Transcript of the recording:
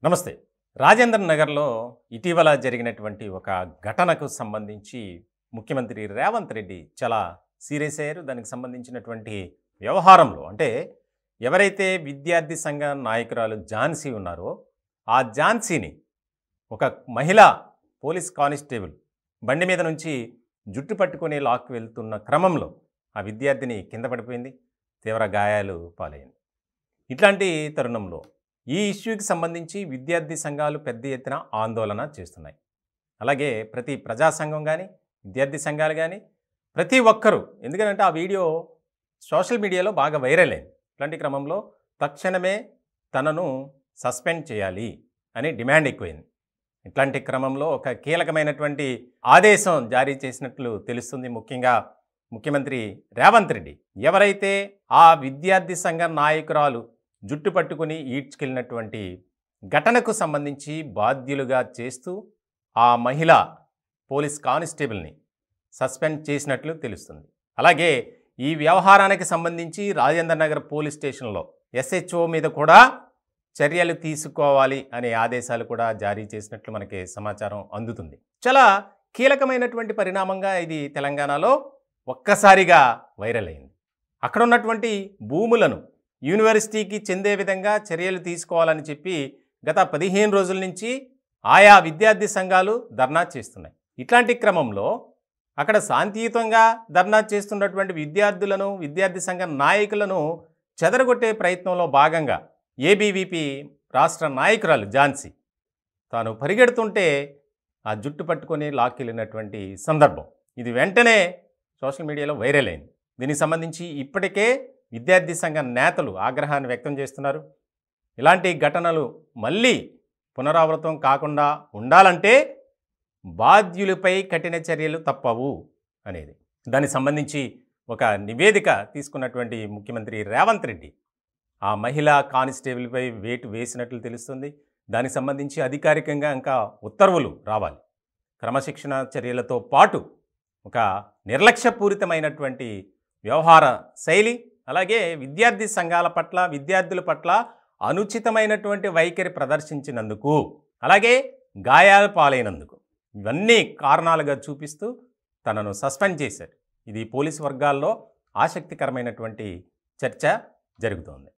నమస్తే. రాజేంద్ర నగర్‌లో ఇటీవల జరిగినటువంటి ఒక ఘటనకు సంబంధించి ముఖ్యమంత్రి రేవంత్ రెడ్డి చాలా సీరియస్ అయ్యారు. దానికి సంబంధించినటువంటి వ్యవహారంలో అంటే ఎవరైతే విద్యార్థి సంఘ నాయకురాలు ఝాన్సీ ఉన్నారో, ఆ ఝాన్సీని ఒక మహిళా పోలీస్ కానిస్టేబుల్ బండి మీద నుంచి జుట్టు పట్టుకొని లాక్కు వెళ్తున్న క్రమంలో ఆ విద్యార్థిని కింద పడిపోయింది. తీవ్ర గాయాలు పాలైంది. ఇట్లాంటి తరుణంలో ఈ ఇష్యూకి సంబంధించి విద్యార్థి సంఘాలు పెద్ద ఎత్తున ఆందోళన చేస్తున్నాయి. అలాగే ప్రతి ప్రజా సంఘం కానీ, విద్యార్థి సంఘాలు కానీ ప్రతి ఒక్కరూ, ఎందుకంటే ఆ వీడియో సోషల్ మీడియాలో బాగా వైరల్ అయింది. ఇట్లాంటి క్రమంలో తక్షణమే తనను సస్పెండ్ చేయాలి అని డిమాండ్ ఎక్కువైంది. ఇట్లాంటి క్రమంలో ఒక కీలకమైనటువంటి ఆదేశం జారీ చేసినట్లు తెలుస్తుంది. ముఖ్యంగా ముఖ్యమంత్రి రేవంత్ రెడ్డి ఎవరైతే ఆ విద్యార్థి సంఘ నాయకురాలు జుట్టు పట్టుకుని ఈడ్చుకెళ్ళినటువంటి ఘటనకు సంబంధించి బాధ్యులుగా చేస్తూ ఆ మహిళా పోలీస్ కానిస్టేబుల్ని సస్పెండ్ చేసినట్లు తెలుస్తుంది. అలాగే ఈ వ్యవహారానికి సంబంధించి రాజేంద్ర నగర్ పోలీస్ స్టేషన్లో ఎస్హెచ్ఓ మీద కూడా చర్యలు తీసుకోవాలి అనే ఆదేశాలు కూడా జారీ చేసినట్లు మనకి సమాచారం అందుతుంది. చాలా కీలకమైనటువంటి పరిణామంగా ఇది తెలంగాణలో ఒక్కసారిగా వైరల్ అయింది. అక్కడ ఉన్నటువంటి భూములను యూనివర్సిటీకి చెందే విధంగా చర్యలు తీసుకోవాలని చెప్పి గత 15 రోజుల నుంచి ఆయా విద్యార్థి సంఘాలు ధర్నా చేస్తున్నాయి. ఇట్లాంటి క్రమంలో అక్కడ శాంతియుతంగా ధర్నా చేస్తున్నటువంటి విద్యార్థులను, విద్యార్థి సంఘ నాయకులను చెదరగొట్టే ప్రయత్నంలో భాగంగా ఏబీవీపీ రాష్ట్ర నాయకురాలు ఝాన్సీ తాను పరిగెడుతుంటే ఆ జుట్టు పట్టుకొని లాక్కెళ్ళినటువంటి సందర్భం ఇది వెంటనే సోషల్ మీడియాలో వైరల్ అయింది. దీనికి సంబంధించి ఇప్పటికే విద్యార్థి సంఘ నేతలు ఆగ్రహాన్ని వ్యక్తం చేస్తున్నారు. ఇలాంటి ఘటనలు మళ్ళీ పునరావృతం కాకుండా ఉండాలంటే బాధ్యులపై కఠిన చర్యలు తప్పవు అనేది. దానికి సంబంధించి ఒక నివేదిక తీసుకున్నటువంటి ముఖ్యమంత్రి రేవంత్ రెడ్డి ఆ మహిళా కానిస్టేబుల్పై వేటు వేసినట్లు తెలుస్తుంది. దానికి సంబంధించి అధికారికంగా ఇంకా ఉత్తర్వులు రావాలి. క్రమశిక్షణ చర్యలతో పాటు ఒక నిర్లక్ష్యపూరితమైనటువంటి వ్యవహార శైలి, అలాగే విద్యార్థి సంఘాల పట్ల, విద్యార్థుల పట్ల అనుచితమైనటువంటి వైఖరి ప్రదర్శించినందుకు, అలాగే గాయాల పాలైనందుకు ఇవన్నీ కారణాలుగా చూపిస్తూ తనను సస్పెండ్ చేశారు. ఇది పోలీసు వర్గాల్లో ఆసక్తికరమైనటువంటి చర్చ జరుగుతోంది.